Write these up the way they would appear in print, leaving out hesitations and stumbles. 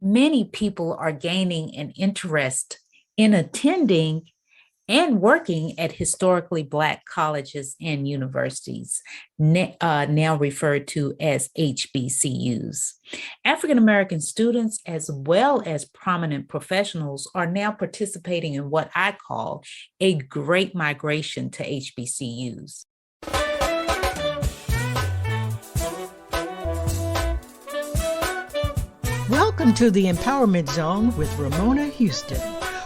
Many people are gaining an interest in attending and working at historically Black colleges and universities, now referred to as HBCUs. African American students, as well as prominent professionals, are now participating in what I call a great migration to HBCUs. Welcome to the Empowerment Zone with Ramona Houston,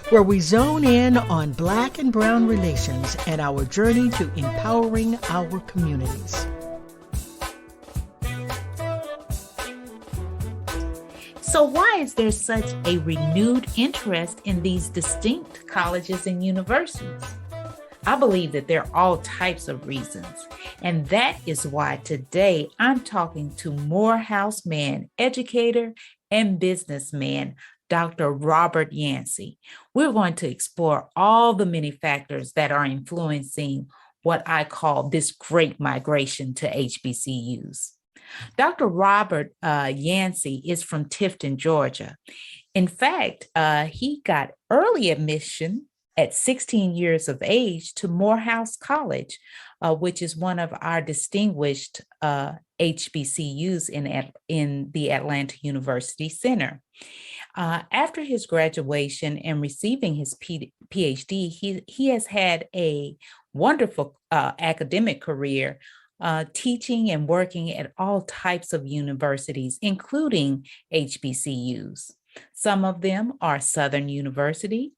where we zone in on Black and Brown relations and our journey to empowering our communities. So why is there such a renewed interest in these distinct colleges and universities? I believe that there are all types of reasons, and that is why today I'm talking to Morehouse man, educator, and businessman, Dr. Robert Yancy. We're going to explore all the many factors that are influencing what I call this great migration to HBCUs. Dr. Robert Yancy is from Tifton, Georgia. In fact, he got early admission at 16 years of age to Morehouse College, which is one of our distinguished HBCUs in the Atlanta University Center. After his graduation and receiving his PhD, he has had a wonderful academic career, teaching and working at all types of universities, including HBCUs. Some of them are Southern University,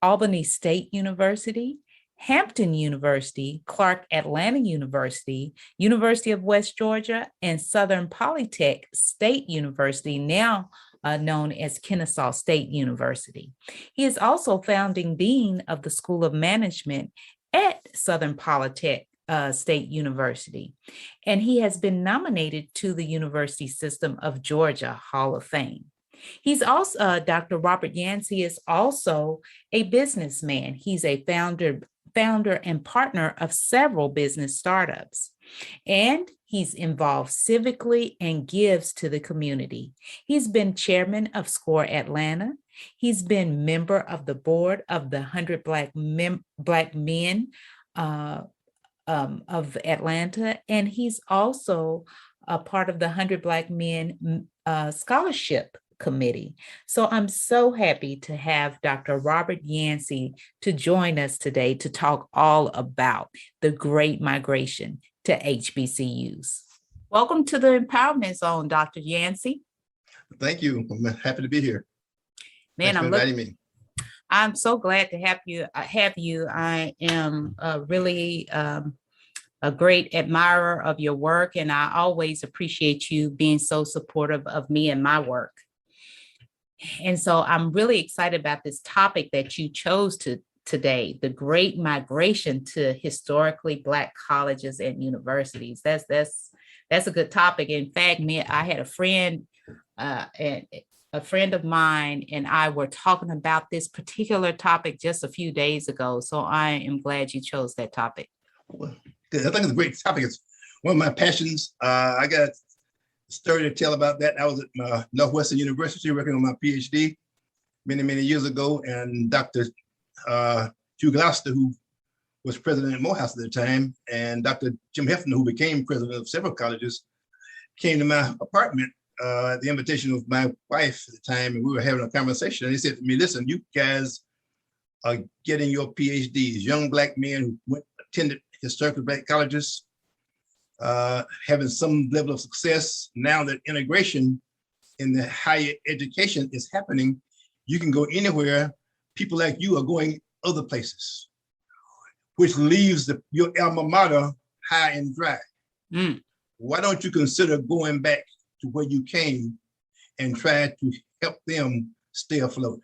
Albany State University, Hampton University, Clark Atlanta University, University of West Georgia, and Southern Polytech State University, now known as Kennesaw State University. He is also founding dean of the School of Management at Southern Polytech State University, and he has been nominated to the University System of Georgia Hall of Fame. He's also, Dr. Robert Yancy is also a businessman. He's a founder and partner of several business startups, and he's involved civically and gives to the community. He's been chairman of SCORE Atlanta. He's been member of the board of the 100 Black Men of Atlanta, and he's also a part of the 100 Black Men Scholarship Committee. So I'm so happy to have Dr. Robert Yancy to join us today to talk all about the great migration to HBCUs. Welcome to the Empowerment Zone, Dr. Yancy. Thank you. I'm happy to be here. Man, Thanks for inviting me. I'm so glad to have you. I am really a great admirer of your work, and I always appreciate you being so supportive of me and my work. And so I'm really excited about this topic that you chose today, the great migration to historically Black colleges and universities. That's a good topic. In fact, I had a friend and a friend of mine and I were talking about this particular topic just a few days ago. So I am glad you chose that topic. Well, good. I think it's a great topic. It's one of my passions. I got a story to tell about that. I was at Northwestern University working on my PhD many years ago, and Dr. Hugh Gloucester, who was president at Morehouse at the time, and Dr. Jim Hefner, who became president of several colleges, came to my apartment at the invitation of my wife at the time, and we were having a conversation. And he said to me, "Listen, you guys are getting your PhDs, young Black men who attended historically Black colleges, having some level of success. Now that integration in the higher education is happening, you can go anywhere. People like you are going other places, which leaves your alma mater high and dry. Why don't you consider going back to where you came and try to help them stay afloat?"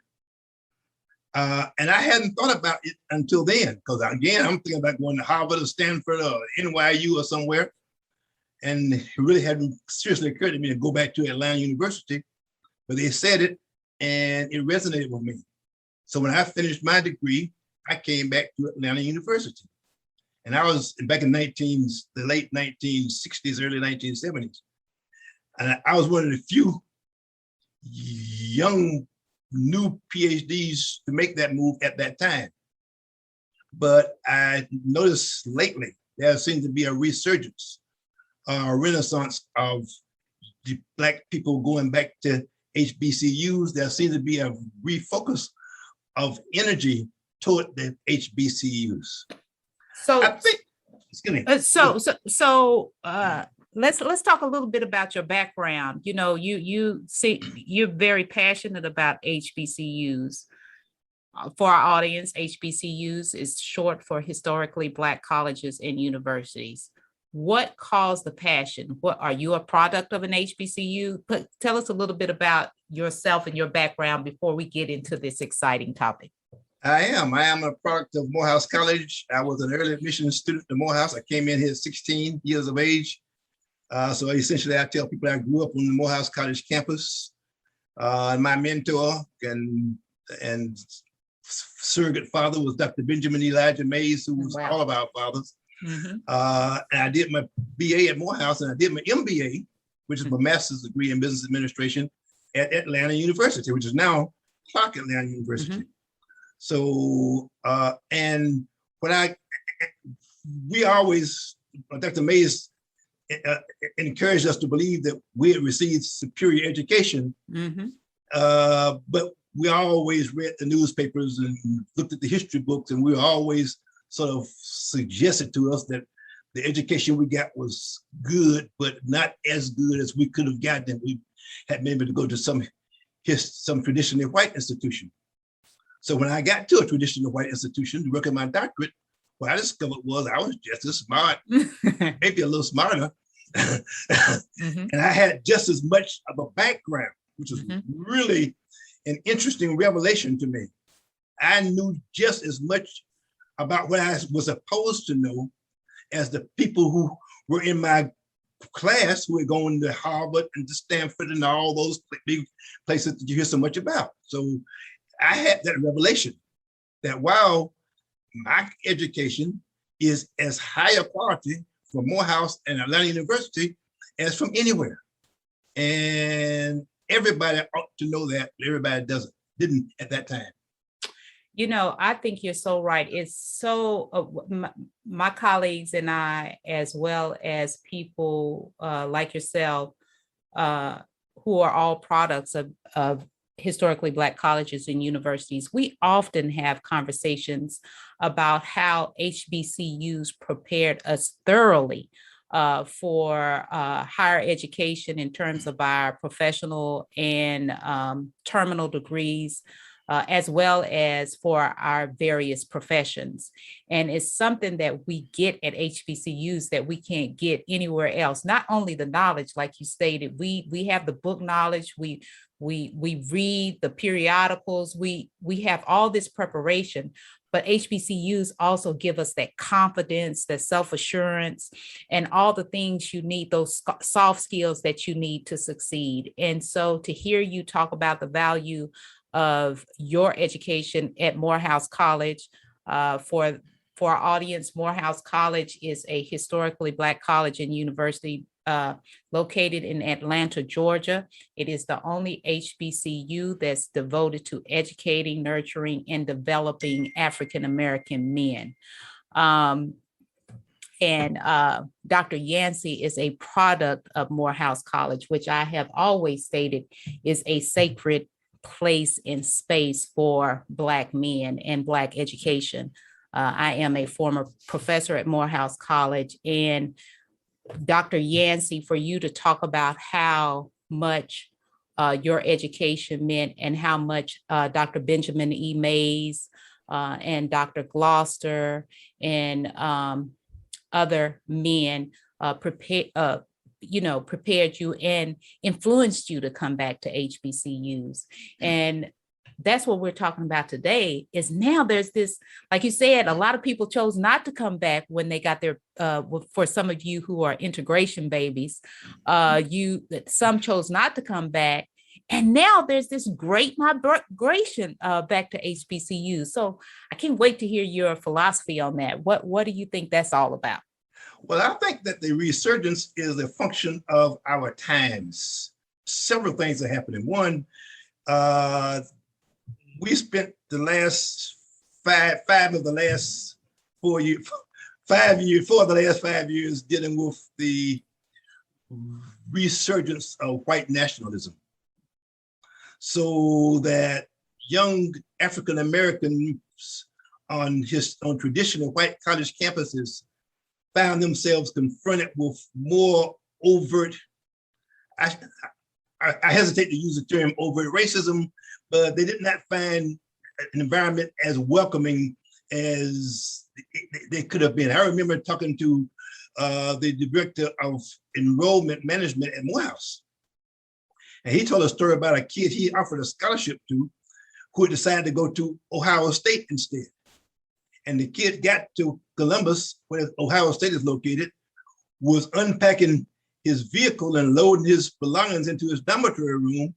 And I hadn't thought about it until then, because again, I'm thinking about going to Harvard or Stanford or NYU or somewhere. And it really hadn't seriously occurred to me to go back to Atlanta University, but they said it and it resonated with me. So when I finished my degree, I came back to Atlanta University. And I was back in the late 1960s, early 1970s. And I was one of the few young, new PhDs to make that move at that time. But I noticed lately there seems to be a resurgence, a renaissance of the Black people going back to HBCUs. There seems to be a refocus of energy toward the HBCUs. So I think, excuse me. Let's talk a little bit about your background. You know, you see, you're very passionate about HBCUs. For our audience, HBCUs is short for historically Black colleges and universities. What caused the passion? What, are you a product of an HBCU? Tell us a little bit about yourself and your background before we get into this exciting topic. I am a product of Morehouse College. I was an early admission student to Morehouse. I came in here at 16 years of age. So essentially, I tell people I grew up on the Morehouse College campus. My mentor and surrogate father was Dr. Benjamin Elijah Mays, who was all of our fathers. Mm-hmm. And I did my BA at Morehouse, and I did my MBA, which is my master's degree in business administration at Atlanta University, which is now Clark Atlanta University. Mm-hmm. So, and when we always, Dr. Mays encouraged us to believe that we had received superior education, mm-hmm. But we always read the newspapers and looked at the history books, and we were always sort of suggested to us that the education we got was good, but not as good as we could have gotten if we had been able to go to some traditionally white institution. So when I got to a traditional white institution to work on my doctorate, what I discovered was I was just as smart, maybe a little smarter. Mm-hmm. And I had just as much of a background, which was mm-hmm. really an interesting revelation to me. I knew just as much about what I was supposed to know as the people who were in my class who were going to Harvard and to Stanford and all those big places that you hear so much about. So I had that revelation that while my education is as high a quality from Morehouse and Atlanta University as from anywhere. And everybody ought to know that, but everybody didn't at that time. You know, I think you're so right. It's so, my colleagues and I, as well as people like yourself, who are all products of historically Black colleges and universities, we often have conversations about how HBCUs prepared us thoroughly for higher education in terms of our professional and terminal degrees, as well as for our various professions. And it's something that we get at HBCUs that we can't get anywhere else. Not only the knowledge, like you stated, we have the book knowledge, we read the periodicals, we have all this preparation, but HBCUs also give us that confidence, that self-assurance, and all the things you need, those soft skills that you need to succeed. And so to hear you talk about the value of your education at Morehouse College, for our audience, Morehouse College is a historically Black college and university located in Atlanta, Georgia. It is the only HBCU that's devoted to educating, nurturing, and developing African American men. And Dr. Yancy is a product of Morehouse College, which I have always stated is a sacred place and space for Black men and Black education. I am a former professor at Morehouse College, and Dr. Yancy, for you to talk about how much your education meant and how much Dr. Benjamin E. Mays and Dr. Gloucester and other men prepared you and influenced you to come back to HBCUs. And that's what we're talking about today, is now there's this, like you said, a lot of people chose not to come back when they got their, for some of you who are integration babies, some chose not to come back. And now there's this great migration back to HBCUs. So I can't wait to hear your philosophy on that. What do you think that's all about? Well, I think that the resurgence is a function of our times. Several things are happening. One, We spent the last five of the last 4 years, 5 years, 4 of the last 5 years dealing with the resurgence of white nationalism. So that young African Americans on traditional white college campuses found themselves confronted with more overt, I hesitate to use the term overt racism, but they did not find an environment as welcoming as they could have been. I remember talking to the director of enrollment management at Morehouse, and he told a story about a kid he offered a scholarship to who decided to go to Ohio State instead. And the kid got to Columbus, where Ohio State is located, was unpacking his vehicle and loading his belongings into his dormitory room.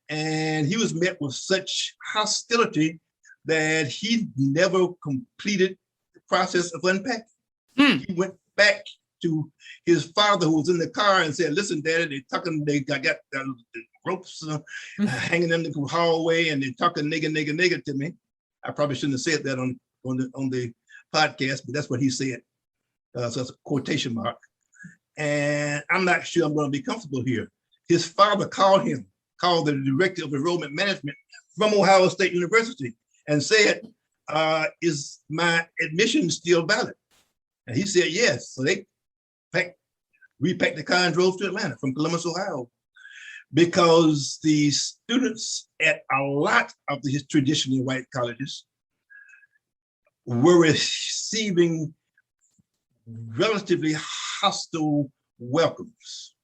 And he was met with such hostility that he never completed the process of unpacking. He went back to his father, who was in the car, and said, "Listen, Daddy, they got the ropes hanging in the hallway, and they're talking nigga to me." I probably shouldn't have said that on the podcast, but that's what he said. So it's a quotation mark. And I'm not sure I'm going to be comfortable here. His father called the director of enrollment management from Ohio State University, and said, "Is my admission still valid?" And he said, "Yes." So they repacked the car and drove to Atlanta from Columbus, Ohio, because the students at a lot of the traditionally white colleges were receiving relatively hostile welcomes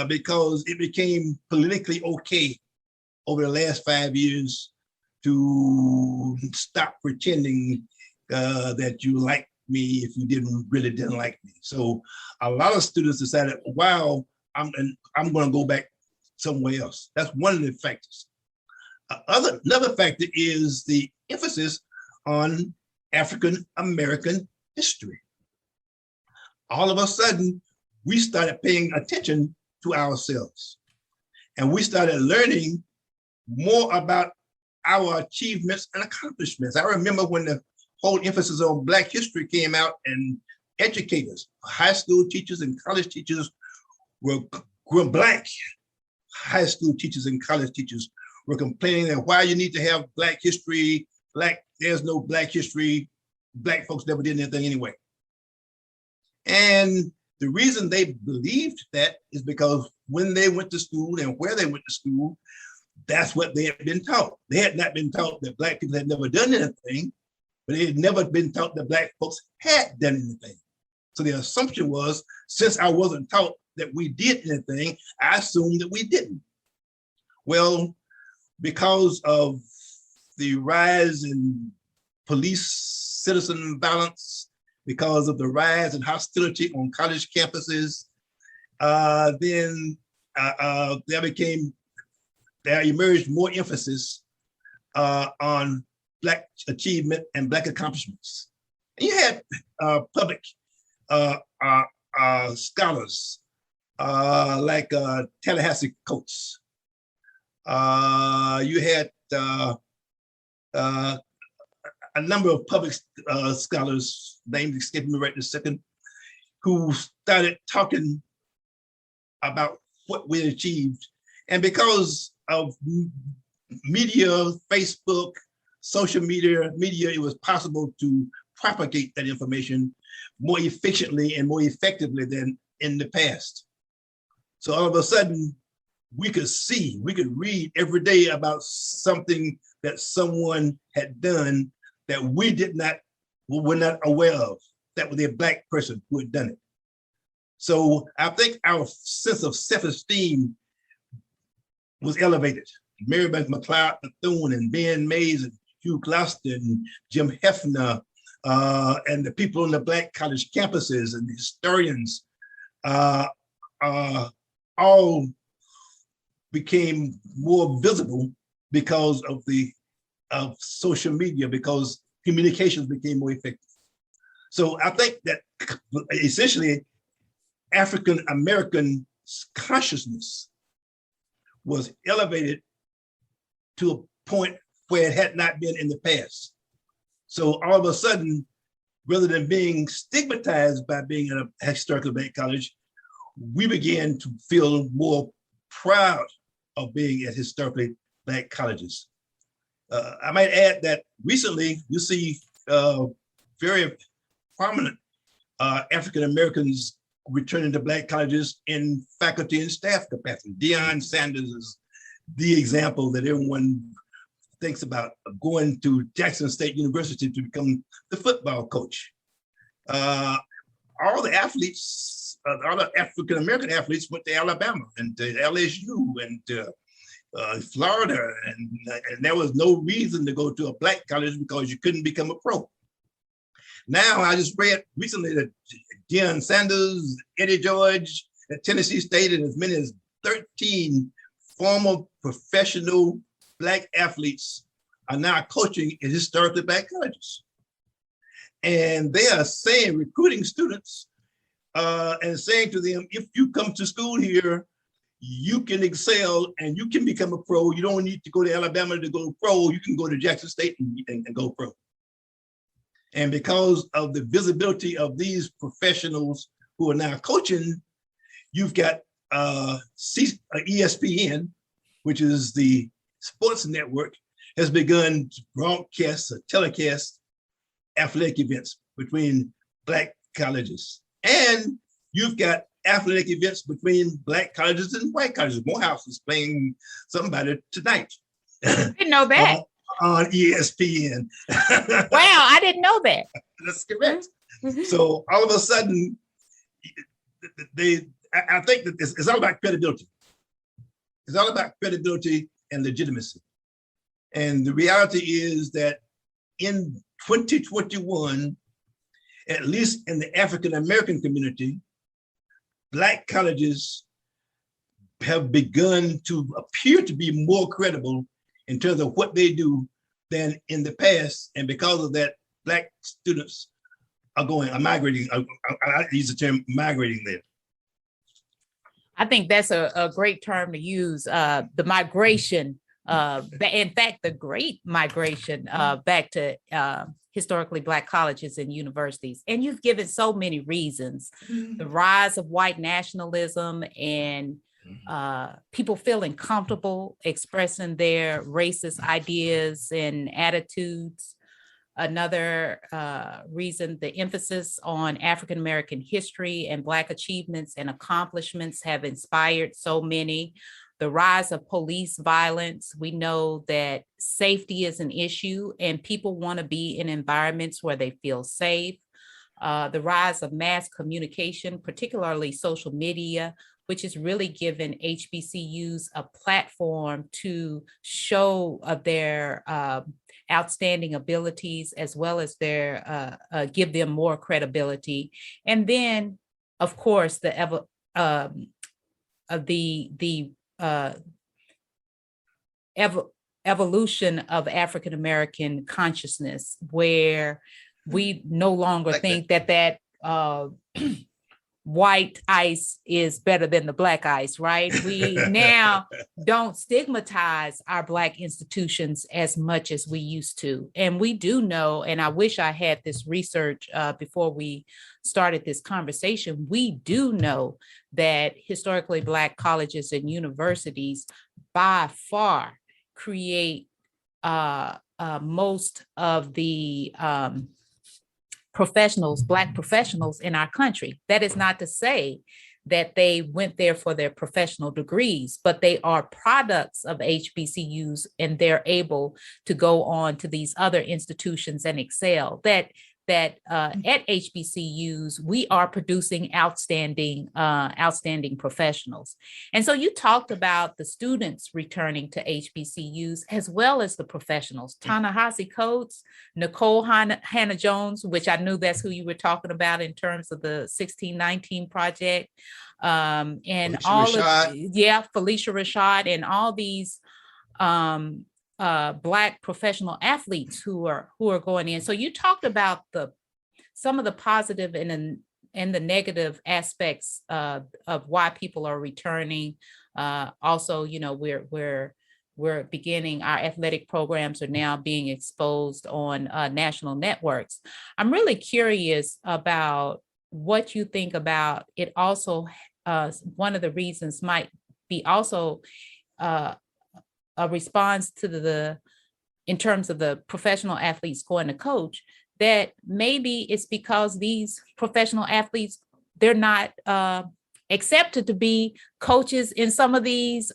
because it became politically okay over the last 5 years to stop pretending that you liked me if you didn't like me. So a lot of students decided, wow, I'm going to go back somewhere else. That's one of the factors. Another factor is the emphasis on African American history. All of a sudden, we started paying attention to ourselves, and we started learning more about our achievements and accomplishments. I remember when the whole emphasis on Black history came out, and educators, high school teachers and college teachers were Black high school teachers and college teachers were complaining that why you need to have Black history, there's no Black history, Black folks never did anything anyway. And the reason they believed that is because when they went to school and where they went to school, that's what they had been taught. They had not been taught that Black people had never done anything, but they had never been taught that Black folks had done anything. So the assumption was, since I wasn't taught that we did anything, I assumed that we didn't. Well, because of the rise in police citizen violence, because of the rise in hostility on college campuses, then there emerged more emphasis on Black achievement and Black accomplishments. And you had public scholars like Tallahassee Coates. You had a number of public scholars, names escaping me right this second, who started talking about what we achieved. And because of media, Facebook, social media, it was possible to propagate that information more efficiently and more effectively than in the past. So all of a sudden, we could read every day about something that someone had done that we were not aware of, that was a Black person who had done it. So I think our sense of self-esteem was elevated. Mary McLeod Bethune and Ben Mays and Hugh Gloucester and Jim Hefner and the people on the Black college campuses and the historians all became more visible because of social media, because communications became more effective. So I think that essentially African American consciousness was elevated to a point where it had not been in the past. So all of a sudden, rather than being stigmatized by being in a historically Black college, we began to feel more proud of being at historically Black colleges. I might add that recently you see very prominent African Americans returning to Black colleges in faculty and staff capacity. Deion Sanders is the example that everyone thinks about, going to Jackson State University to become the football coach. All the athletes, all the African American athletes went to Alabama and to LSU and to Florida, and there was no reason to go to a Black college because you couldn't become a pro. Now, I just read recently that Deion Sanders, Eddie George at Tennessee State, and as many as 13 former professional Black athletes are now coaching in historically Black colleges. And they are saying, recruiting students and saying to them, if you come to school here, you can excel and you can become a pro. You don't need to go to Alabama to go pro. You can go to Jackson State and go pro. And because of the visibility of these professionals who are now coaching, you've got ESPN, which is the sports network, has begun to broadcast or telecast athletic events between Black colleges. And you've got athletic events between Black colleges and white colleges. Morehouse is playing somebody tonight. I didn't know that. On ESPN. Wow, I didn't know that. That's correct. Mm-hmm. So all of a sudden, I think that it's all about credibility. It's all about credibility and legitimacy. And the reality is that in 2021, at least in the African American community, Black colleges have begun to appear to be more credible in terms of what they do than in the past. And because of that, Black students are migrating. I use the term migrating there. I think that's a great term to use, the migration. In fact, the great migration back to historically Black colleges and universities. And you've given so many reasons. The rise of white nationalism and people feeling comfortable expressing their racist ideas and attitudes. Another reason, the emphasis on African American history and Black achievements and accomplishments have inspired so many. The rise of police violence. We know that safety is an issue and people want to be in environments where they feel safe. The rise of mass communication, particularly social media, which has really given HBCUs a platform to show their outstanding abilities, as well as their give them more credibility. And then, of course, the evolution of African American consciousness, where we no longer think that white ice is better than the Black ice, right? We now don't stigmatize our Black institutions as much as we used to. And we do know, and I wish I had this research before we started this conversation, we do know that historically Black colleges and universities by far create most of the Black professionals in our country. That is not to say that they went there for their professional degrees, but they are products of HBCUs and they're able to go on to these other institutions and excel. That at HBCUs, we are producing outstanding professionals. And so you talked about the students returning to HBCUs as well as the professionals. Ta-Nehisi Coates, Nicole Hannah-Jones, which I knew that's who you were talking about in terms of the 1619 project. And Felicia all Rashad. Felicia Rashad and all these Black professional athletes who are going in. So you talked about some of the positive and the negative aspects of why people are returning Also, we're beginning, our athletic programs are now being exposed on national networks. I'm really curious about what you think about it. Also, one of the reasons might be also a response to in terms of the professional athletes going to coach, that maybe it's because these professional athletes, they're not accepted to be coaches in some of these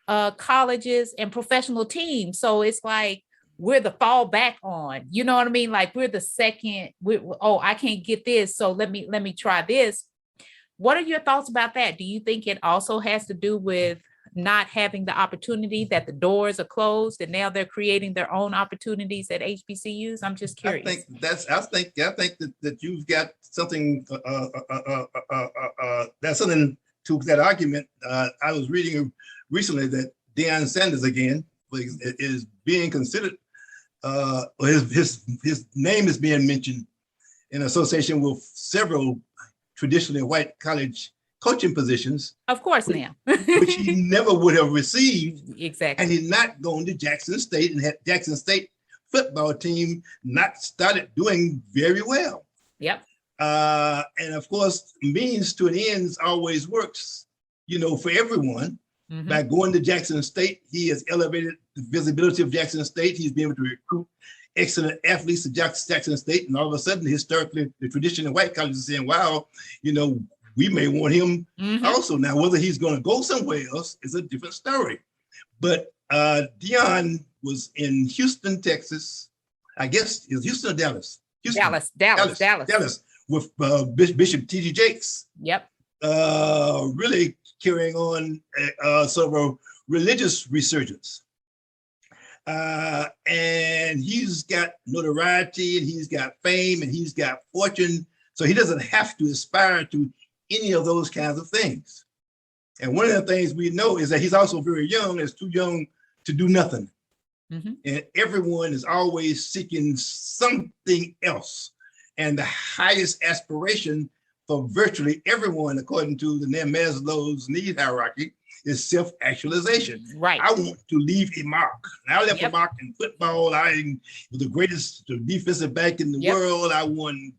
colleges and professional teams. So it's like we're the fallback on, you know what I mean? Like we're the second, I can't get this, so let me try this. What are your thoughts about that? Do you think it also has to do with not having the opportunity, that the doors are closed and now they're creating their own opportunities at HBCUs? I'm just curious. I think that you've got something, that's something to that argument. I was reading recently that Deion Sanders again is being considered, his name is being mentioned in association with several traditionally white college coaching positions. Of course, now. which he never would have received. Exactly. And he's not going to Jackson State, and had Jackson State football team not started doing very well. Yep. And of course, means to an end always works, for everyone. Mm-hmm. By going to Jackson State, he has elevated the visibility of Jackson State. He's been able to recruit excellent athletes to Jackson State. And all of a sudden, historically, the traditional white colleges are saying, wow, we may want him also. Now, whether he's going to go somewhere else is a different story. But Deion was in Houston, Texas. I guess it was Houston or Dallas? Houston. Dallas with Bishop T.D. Jakes. Yep. Really carrying on sort of a religious resurgence. And he's got notoriety, and he's got fame, and he's got fortune. So he doesn't have to aspire to any of those kinds of things. And one of the things we know is that he's also very young, is too young to do nothing. Mm-hmm. And everyone is always seeking something else. And the highest aspiration for virtually everyone, according to the Maslow's need hierarchy, is self-actualization. Right. I want to leave a mark. And I left a mark in football. I was the greatest defensive back in the world. I won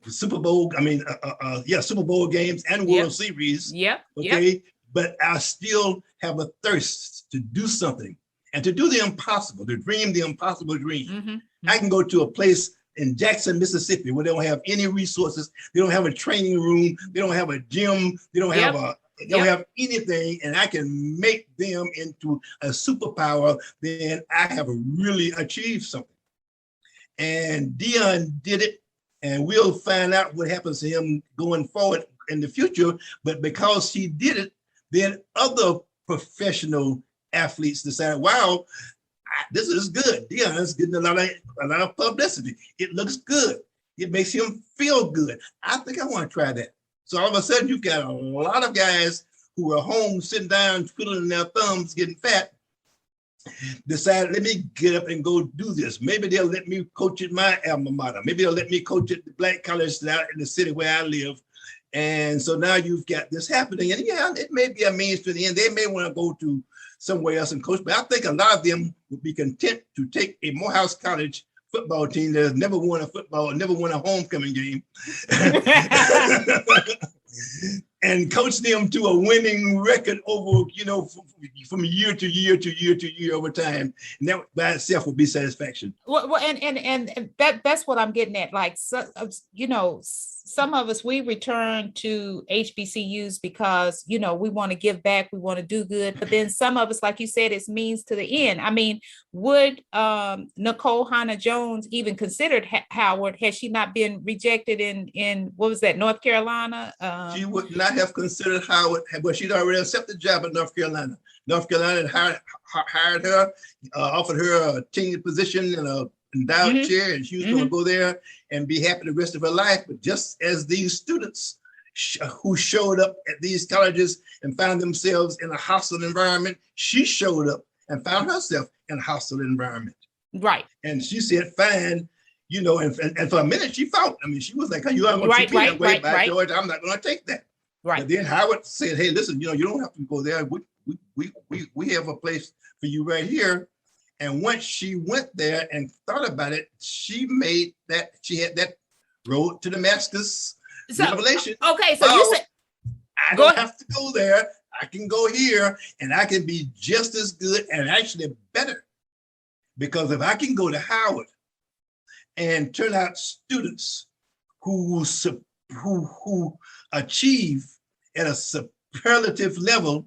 Super Bowl games and World Series. Okay. But I still have a thirst to do something and to do the impossible, to dream the impossible dream. Mm-hmm. I can go to a place in Jackson, Mississippi, where they don't have any resources. They don't have a training room. They don't have a gym. They don't have anything, and I can make them into a superpower. Then I have really achieved something. And Deion did it, and we'll find out what happens to him going forward in the future. But because he did it, then other professional athletes decided, wow, this is good. Deion is getting a lot of publicity. It looks good. It makes him feel good. I think I want to try that. So all of a sudden, you've got a lot of guys who are home sitting down, twiddling their thumbs, getting fat, decide, let me get up and go do this. Maybe they'll let me coach at my alma mater. Maybe they'll let me coach at the black college out in the city where I live. And so now you've got this happening. And it may be a means to the end. They may want to go to somewhere else and coach, but I think a lot of them would be content to take a Morehouse College football team that has never won a homecoming game and coach them to a winning record over, from year to year to year to year over time. And that by itself would be satisfaction. Well, and that's what I'm getting at. Like, some of us, we return to HBCUs because, we want to give back, we want to do good. But then some of us, like you said, it's means to the end. I mean, would Nicole Hannah-Jones even considered Howard had she not been rejected in what was that, North Carolina? She would not have considered Howard, but she'd already accepted the job at North Carolina. North Carolina hired her, offered her a tenured position in a endowed chair, and she was going to go there and be happy the rest of her life. But just as these students who showed up at these colleges and found themselves in a hostile environment, she showed up and found herself in a hostile environment. Right. And she said, fine, and for a minute she fought. I mean, she was like, you are going to treat me that way, by George, I'm not going to take that. Right. But then Howard said, hey, listen, you don't have to go there. We have a place for you right here. And once she went there and thought about it, she had that road to Damascus revelation. Okay, so you said I don't have to go there. I can go here and I can be just as good and actually better. Because if I can go to Howard and turn out students who achieve at a superlative level,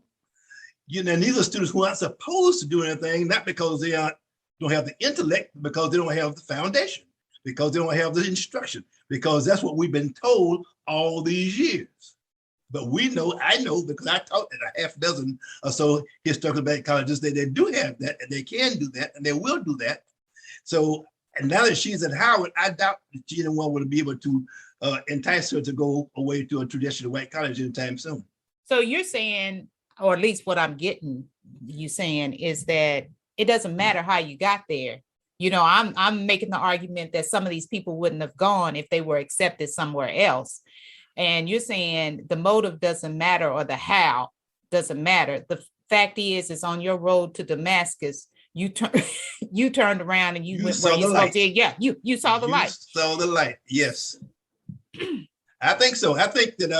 and these are students who aren't supposed to do anything, not because they don't have the intellect, but because they don't have the foundation, because they don't have the instruction, because that's what we've been told all these years. But I know because I taught at a half dozen or so historical black colleges that they do have that, and they can do that, and they will do that. So, and now that she's at Howard, I doubt that anyone would be able to entice her to go away to a traditional white college anytime soon. So you're saying, or at least what I'm getting you saying, is that it doesn't matter how you got there. I'm making the argument that some of these people wouldn't have gone if they were accepted somewhere else. And you're saying the motive doesn't matter, or the how doesn't matter. The fact is, it's on your road to Damascus. You turned around and you went where you're supposed to. Yeah, you saw the light. Saw the light. Yes, I think so. I think that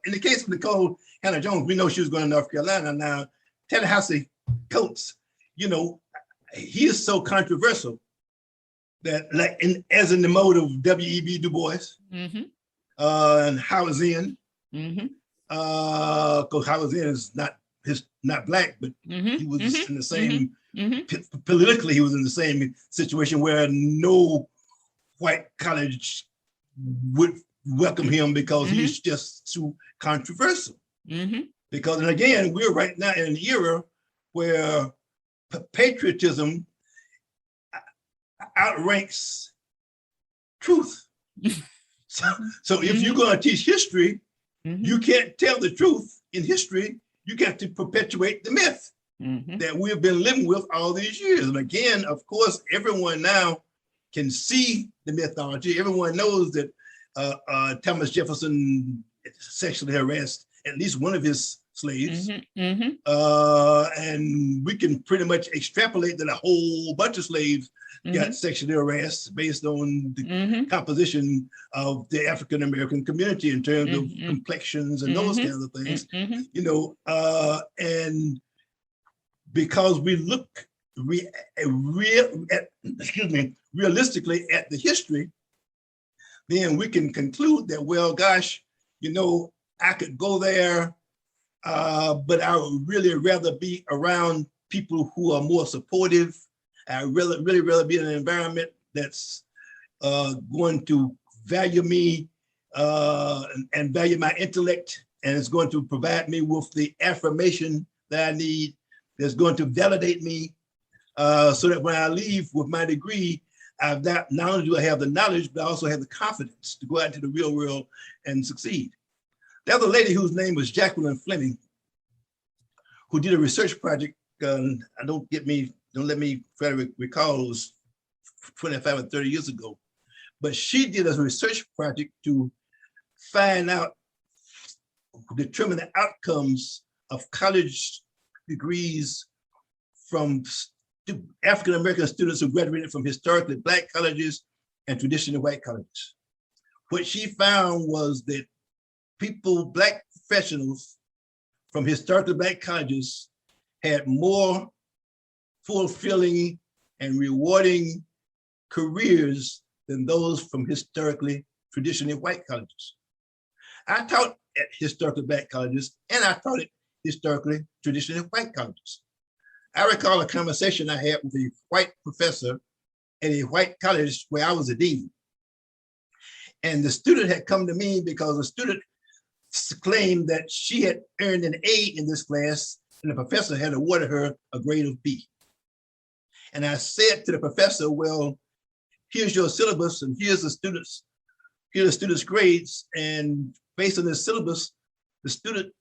in the case of Nicole Hannah Jones, we know she was going to North Carolina. Now, Tallahassee Coates, he is so controversial that, as in the mode of W.E.B. Du Bois. Mm-hmm. And Howard Zinn, because Howard Zinn is not black, but he was in the same politically. He was in the same situation where no white college would welcome him because he's just too controversial. Because, and again, we're right now in an era where patriotism outranks truth. So if you're going to teach history, you can't tell the truth in history. You got to perpetuate the myth that we've been living with all these years. And again, of course, everyone now can see the mythology. Everyone knows that Thomas Jefferson sexually harassed at least one of his slaves. And we can pretty much extrapolate that a whole bunch of slaves got sexually harassed based on the composition of the African American community in terms of complexions and those kinds of things. And because we look realistically at the history, then we can conclude that, well, gosh, I could go there, but I would really rather be around people who are more supportive. I really rather be in an environment that's going to value me and value my intellect, and it's going to provide me with the affirmation that I need, that's going to validate me, so that when I leave with my degree, not only do I have the knowledge, but I also have the confidence to go out into the real world and succeed. There's a lady whose name was Jacqueline Fleming, who did a research project. Don't let me try to recall, it was 25 or 30 years ago. But she did a research project to determine the outcomes of college degrees from African American students who graduated from historically black colleges and traditionally white colleges. What she found was that black professionals from historically black colleges had more fulfilling and rewarding careers than those from historically traditionally white colleges. I taught at historically black colleges, and I taught at historically traditionally white colleges. I recall a conversation I had with a white professor at a white college where I was a dean. And the student had come to me because the student claimed that she had earned an A in this class, and the professor had awarded her a grade of B. And I said to the professor, well, here's your syllabus and here's the students' grades. And based on this syllabus, the student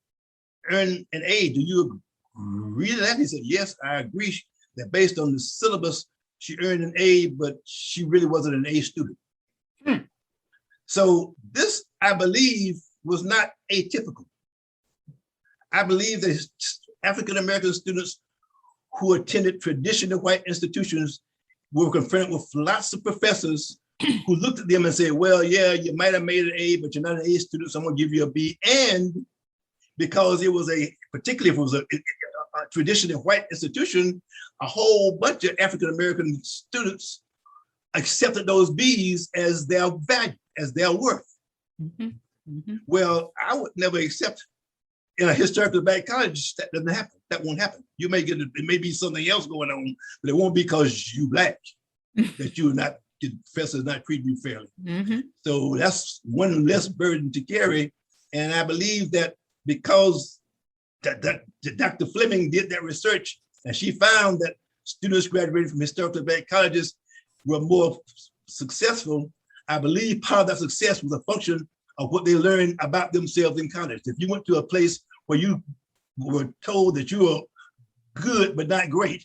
earned an A. Do you agree to that? He said, yes, I agree that based on the syllabus, she earned an A, but she really wasn't an A student. So this, I believe, was not atypical. I believe that African American students who attended traditional white institutions were confronted with lots of professors who looked at them and said, well, yeah, you might have made an A, but you're not an A student, so I'm gonna give you a B. And because it was particularly if it was a traditional white institution, a whole bunch of African American students accepted those B's as their value, as their worth. Mm-hmm. Mm-hmm. Well, I would never accept in a historically black college that doesn't happen. That won't happen. You may get it may be something else going on, but it won't be because you black that you're not, the professor is not treating you fairly. Mm-hmm. So that's one less burden to carry. And I believe that because Dr. Fleming did that research and she found that students graduating from historically black colleges were more successful, I believe part of that success was a function of what they learned about themselves in college. If you went to a place where you were told that you were good but not great,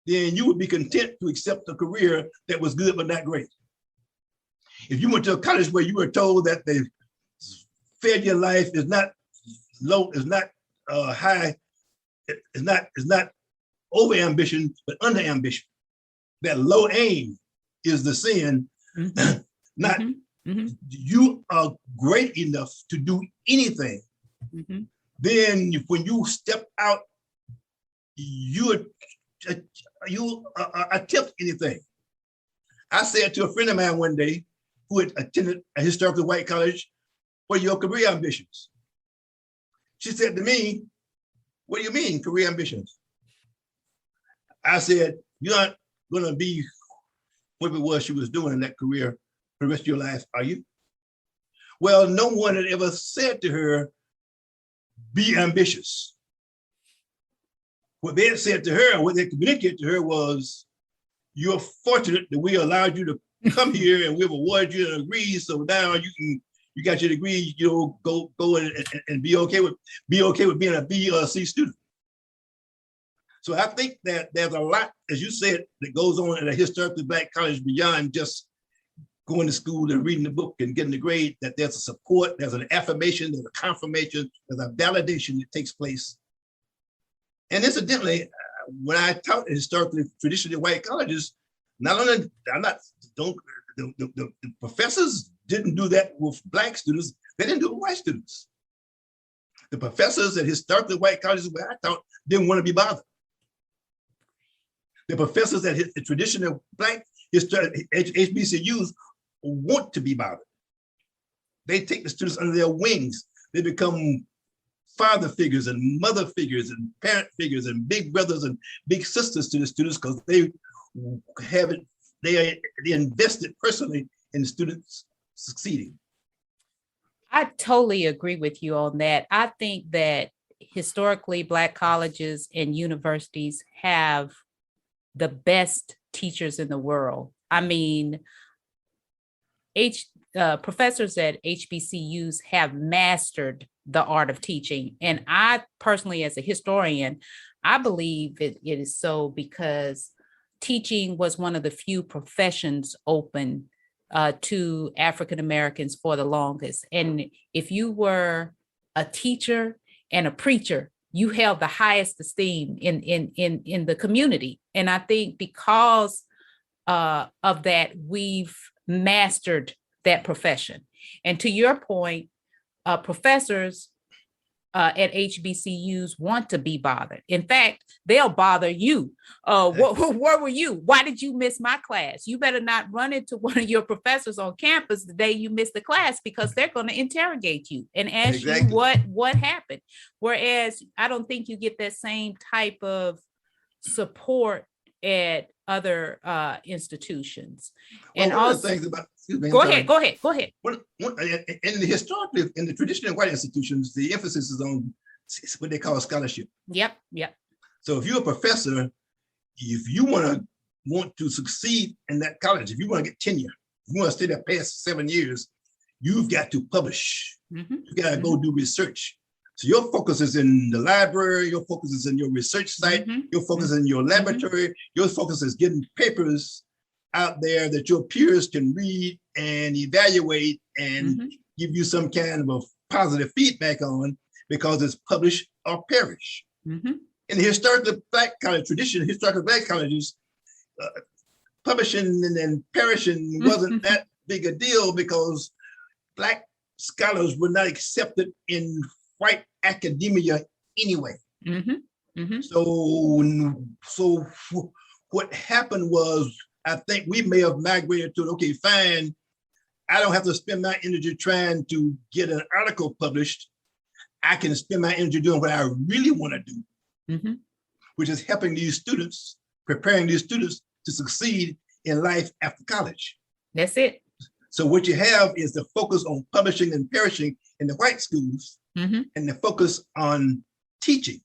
then you would be content to accept a career that was good but not great. If you went to a college where you were told that the failure life is not low, is not high, is not over ambition, but under ambition, that low aim is the sin, Mm-hmm. not Mm-hmm. you are great enough to do anything. Mm-hmm. Then when you step out, you attempt anything. I said to a friend of mine one day who had attended a historically white college, what are your career ambitions? She said to me, what do you mean career ambitions? I said, you're not gonna be what it was she was doing in that career for the rest of your life, are you? Well, no one had ever said to her, be ambitious. What they had said to her, what they communicated to her was, you're fortunate that we allowed you to come here and we've awarded you a degree, so now you got your degree, go and be okay with being a B or a C student. So I think that there's a lot, as you said, that goes on at a historically black college beyond just going to school and reading the book and getting the grade, that there's a support, there's an affirmation, there's a confirmation, there's a validation that takes place. And incidentally, when I taught at historically traditionally white colleges, the professors didn't do that with black students, they didn't do it with white students. The professors at historically white colleges where I taught didn't want to be bothered. The professors at the traditional black HBCUs want to be bothered. They take the students under their wings. They become father figures and mother figures and parent figures and big brothers and big sisters to the students because they invested personally in the students succeeding. I totally agree with you on that. I think that historically black colleges and universities have the best teachers in the world. I mean, professors at HBCUs have mastered the art of teaching. And I personally, as a historian, I believe it is so because teaching was one of the few professions open to African Americans for the longest. And if you were a teacher and a preacher, you held the highest esteem in the community. And I think because of that, we've mastered that profession. And to your point, professors at HBCUs want to be bothered. In fact, they'll bother you. Where were you? Why did you miss my class? You better not run into one of your professors on campus the day you miss the class because they're going to interrogate you and ask you what happened. Whereas I don't think you get that same type of support at other institutions. Well, and also, go ahead. In the traditional white institutions, the emphasis is on what they call scholarship. Yep. So if you're a professor, if you want to succeed in that college, if you want to get tenure, if you want to stay there past 7 years, you've got to publish. Mm-hmm. You got to go do research. So your focus is in the library, your focus is in your research site, your focus is in your laboratory, your focus is getting papers out there that your peers can read and evaluate and give you some kind of positive feedback on because it's publish or perish. Mm-hmm. In the historically black college tradition, historically black colleges, publishing and then perishing wasn't that big a deal because black scholars were not accepted in white academia anyway. Mm-hmm. Mm-hmm. So what happened was, I think we may have migrated to, okay, fine, I don't have to spend my energy trying to get an article published. I can spend my energy doing what I really want to do, Mm-hmm. which is helping these students, preparing these students to succeed in life after college. That's it. So what you have is the focus on publishing and perishing in the white schools, Mm-hmm. and the focus on teaching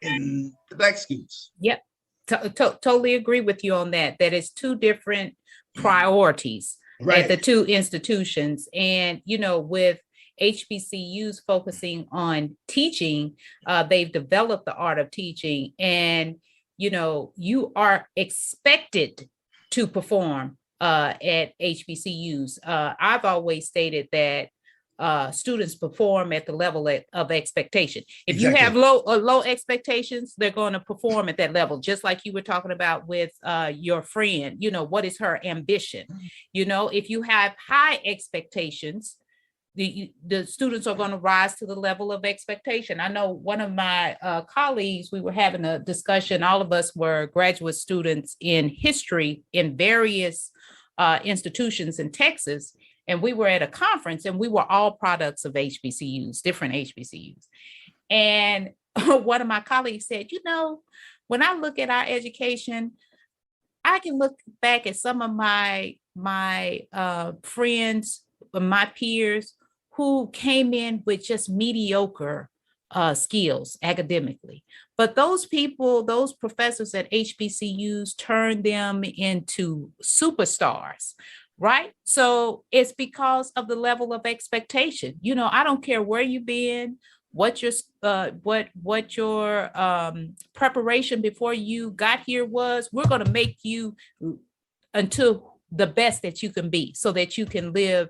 in the black schools. Yep. Totally agree with you on that. That is two different priorities at the two institutions. And, with HBCUs focusing on teaching, they've developed the art of teaching. And, you are expected to perform at HBCUs. I've always stated that students perform at the level of expectation. If you have low expectations, they're going to perform at that level. Just like you were talking about with your friend, what is her ambition? If you have high expectations, the students are going to rise to the level of expectation. I know one of my colleagues, we were having a discussion. All of us were graduate students in history in various institutions in Texas. And we were at a conference and we were all products of HBCUs, different HBCUs. And one of my colleagues said, when I look at our education, I can look back at some of my friends, my peers who came in with just mediocre skills academically. But those people, those professors at HBCUs turned them into superstars. Right. So it's because of the level of expectation. I don't care where you've been, what your preparation before you got here was. We're going to make you until the best that you can be so that you can live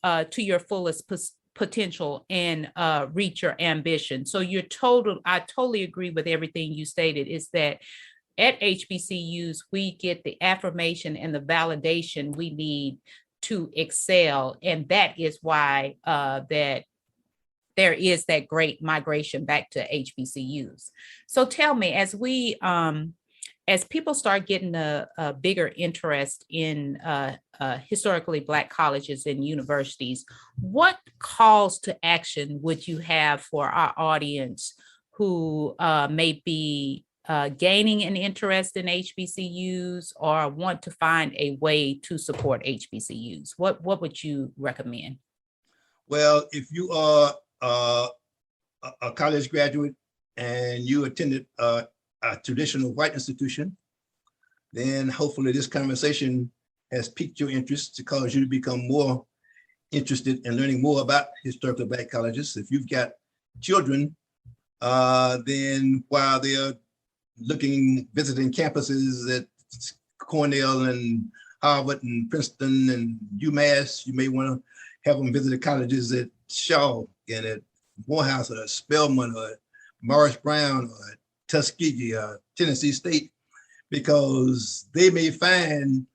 to your fullest potential and reach your ambition. So I totally agree with everything you stated, is that at HBCUs, we get the affirmation and the validation we need to excel. And that is why that there is that great migration back to HBCUs. So tell me, as people start getting a bigger interest in historically Black colleges and universities, what calls to action would you have for our audience who may be gaining an interest in HBCUs or want to find a way to support HBCUs? What would you recommend? Well, if you are a college graduate and you attended a traditional white institution, then hopefully this conversation has piqued your interest to cause you to become more interested in learning more about historically Black colleges. If you've got children, then while they're visiting campuses at Cornell and Harvard and Princeton and UMass, you may want to have them visit the colleges at Shaw and at Morehouse or at Spelman or at Morris Brown or at Tuskegee or Tennessee State, because they may find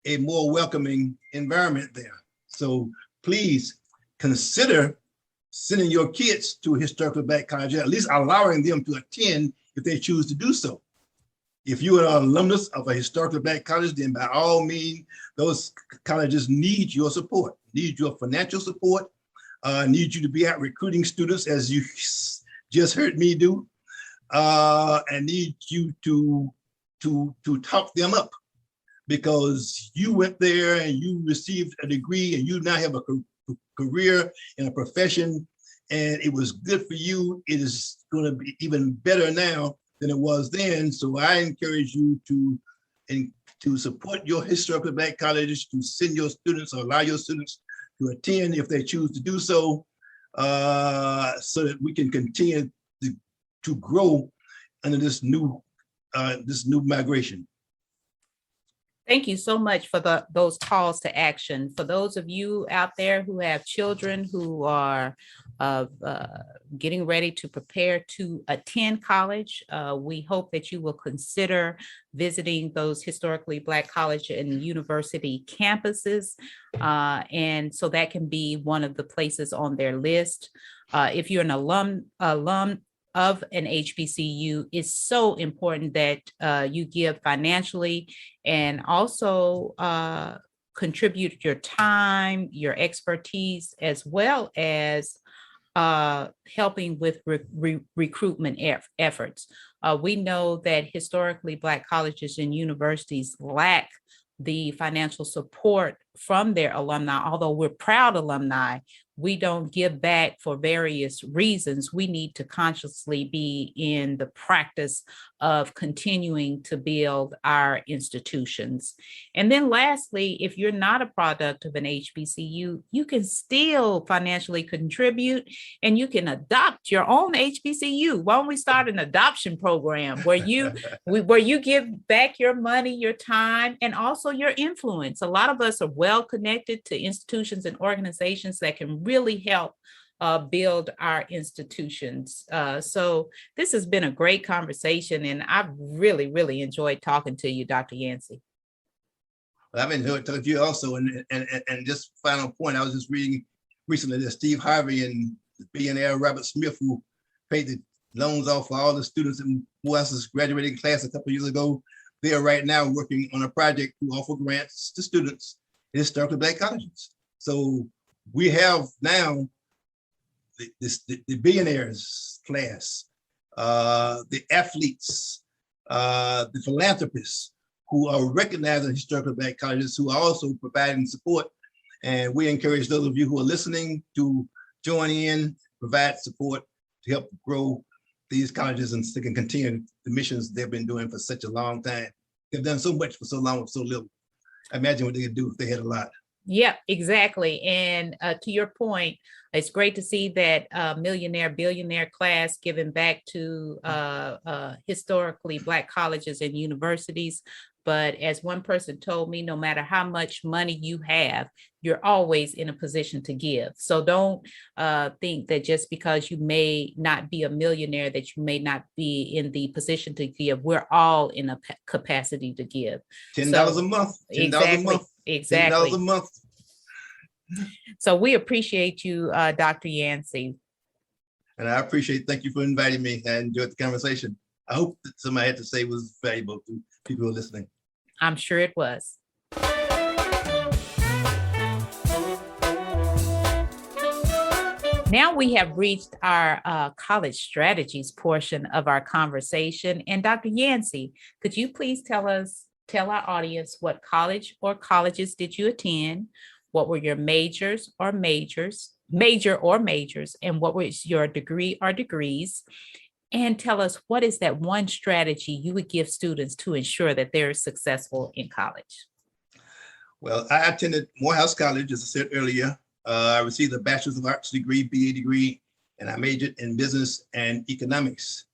a more welcoming environment there. So please consider sending your kids to a historically Black college, at least allowing them to attend if they choose to do so. If you are an alumnus of a historically Black college, then by all means, those colleges need your support, need your financial support, need you to be out recruiting students, as you just heard me do, and need you to talk them up, because you went there and you received a degree and you now have a career in a profession, and it was good for you. It is going to be even better now than it was then. So I encourage you to support your historically Black colleges, to send your students or allow your students to attend if they choose to do so, so that we can continue to grow under this new migration. Thank you so much for those calls to action. For those of you out there who have children who are getting ready to prepare to attend college, we hope that you will consider visiting those historically Black college and university campuses. And so that can be one of the places on their list. If you're an alum of an HBCU, it's so important that you give financially and also contribute your time, your expertise, as well as helping with recruitment efforts. We know that historically Black colleges and universities lack the financial support from their alumni. Although we're proud alumni, we don't give back for various reasons. We need to consciously be in the practice of continuing to build our institutions. And then lastly, if you're not a product of an HBCU, you can still financially contribute and you can adopt your own HBCU. Why don't we start an adoption program where you give back your money, your time, and also your influence? A lot of us are well connected to institutions and organizations that can really help build our institutions. So this has been a great conversation, and I've really, really enjoyed talking to you, Dr. Yancy. Well, I've enjoyed talking to you also. And just final point, I was just reading recently that Steve Harvey and the billionaire Robert Smith, who paid the loans off for all the students in Wes's graduating class a couple of years ago, they are right now working on a project to offer grants to students in historically Black colleges. So we have now the billionaires class, the athletes, the philanthropists who are recognized in historically Black colleges, who are also providing support. And we encourage those of you who are listening to join in, provide support to help grow these colleges and so they can continue the missions they've been doing for such a long time. They've done so much for so long with so little. Imagine what they could do if they had a lot. Yeah, exactly. And to your point, it's great to see that billionaire class giving back to historically Black colleges and universities. But as one person told me, no matter how much money you have, you're always in a position to give. So don't think that just because you may not be a millionaire, that you may not be in the position to give. We're all in a capacity to give. $10 a month. $10 a month. Exactly. $10 a month. So we appreciate you, Dr. Yancy. And I appreciate, thank you for inviting me. I enjoyed the conversation. I hope that somebody had to say was valuable to people who are listening. I'm sure it was. Now we have reached our college strategies portion of our conversation. And Dr. Yancy, could you please tell our audience what college or colleges did you attend? What were your major or majors, and what was your degree or degrees? And tell us, what is that one strategy you would give students to ensure that they're successful in college? Well, I attended Morehouse College, as I said earlier. I received a Bachelor's of Arts degree, BA degree, and I majored in business and economics.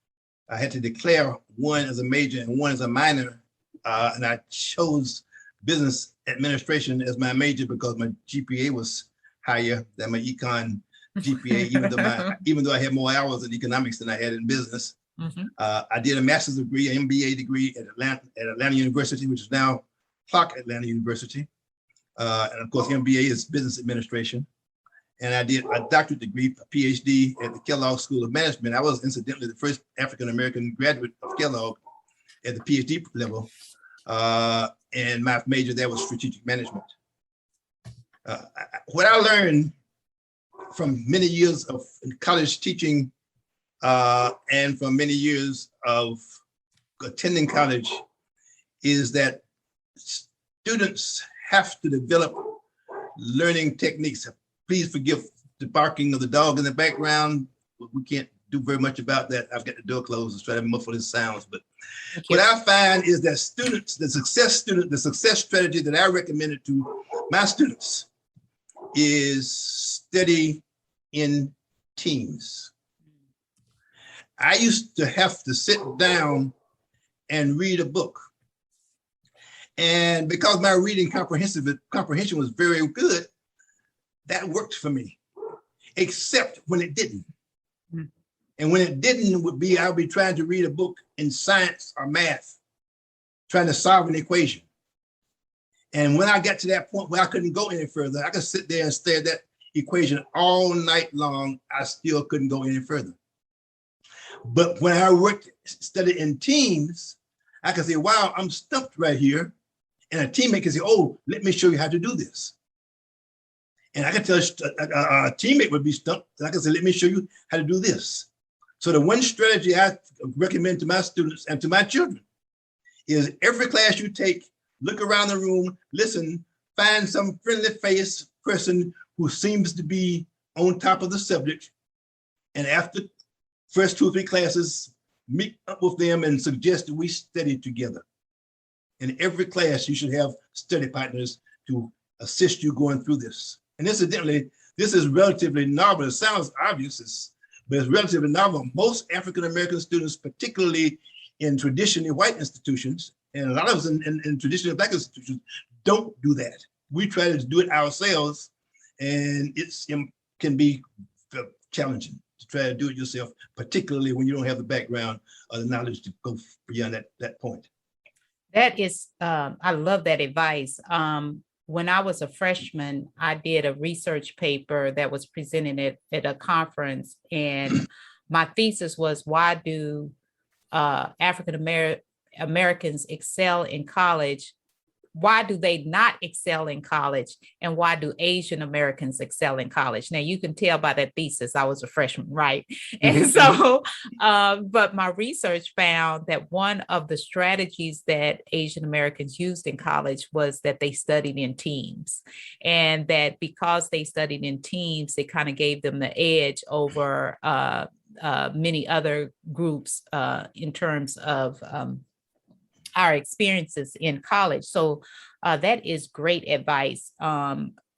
I had to declare one as a major and one as a minor, and I chose business administration as my major because my GPA was higher than my econ GPA, even though I had more hours in economics than I had in business. Mm-hmm. I did a master's degree, an MBA degree at Atlanta University, which is now Clark Atlanta University. And of course, MBA is business administration. And I did a doctorate degree, a PhD at the Kellogg School of Management. I was incidentally the first African American graduate of Kellogg at the PhD level. And my major there was strategic management. What I learned from many years of college teaching and from many years of attending college is that students have to develop learning techniques. Please forgive the barking of the dog in the background. We can't do very much about that. I've got the door closed and try to muffle his sounds. But what I find is that students, the success strategy that I recommended to my students is study in teams. I used to have to sit down and read a book. And because my reading comprehension was very good, that worked for me, except when it didn't. Mm-hmm. And when it didn't I would be trying to read a book in science or math, trying to solve an equation. And when I got to that point where I couldn't go any further, I could sit there and stare at that equation all night long. I still couldn't go any further. But when I studied in teams, I could say, wow, I'm stumped right here. And a teammate can say, oh, let me show you how to do this. And I could tell a teammate would be stumped. And I could say, let me show you how to do this. So the one strategy I recommend to my students and to my children is every class you take, look around the room, listen, find some friendly face person who seems to be on top of the subject. And after first 2 or 3 classes, meet up with them and suggest that we study together. In every class, you should have study partners to assist you going through this. And incidentally, this is relatively novel. It sounds obvious, but it's relatively novel. Most African American students, particularly in traditionally white institutions, and a lot of us in traditionally Black institutions, don't do that. We try to do it ourselves, and it can be challenging to try to do it yourself, particularly when you don't have the background or the knowledge to go beyond that point. That is, I love that advice. When I was a freshman, I did a research paper that was presented at a conference, and my thesis was, why do African Americans excel in college? Why do they not excel in college? And why do Asian Americans excel in college? Now, you can tell by that thesis, I was a freshman, right? And so, but my research found that one of the strategies that Asian Americans used in college was that they studied in teams. And that because they studied in teams, it kind of gave them the edge over many other groups in terms of our experiences in college. So that is great advice.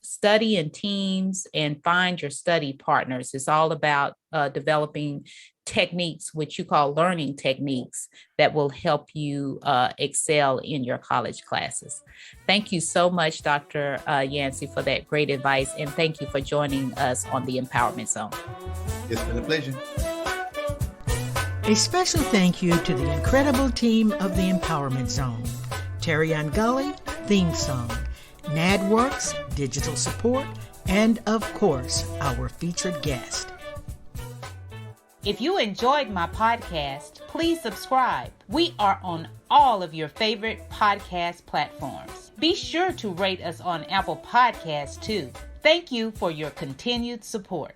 Study in teams and find your study partners. It's all about developing techniques, which you call learning techniques, that will help you excel in your college classes. Thank you so much, Dr. Yancy, for that great advice. And thank you for joining us on the Empowerment Zone. It's been a pleasure. A special thank you to the incredible team of the Empowerment Zone. Terry Gully, theme song, NADWorks, digital support, and of course, our featured guest. If you enjoyed my podcast, please subscribe. We are on all of your favorite podcast platforms. Be sure to rate us on Apple Podcasts too. Thank you for your continued support.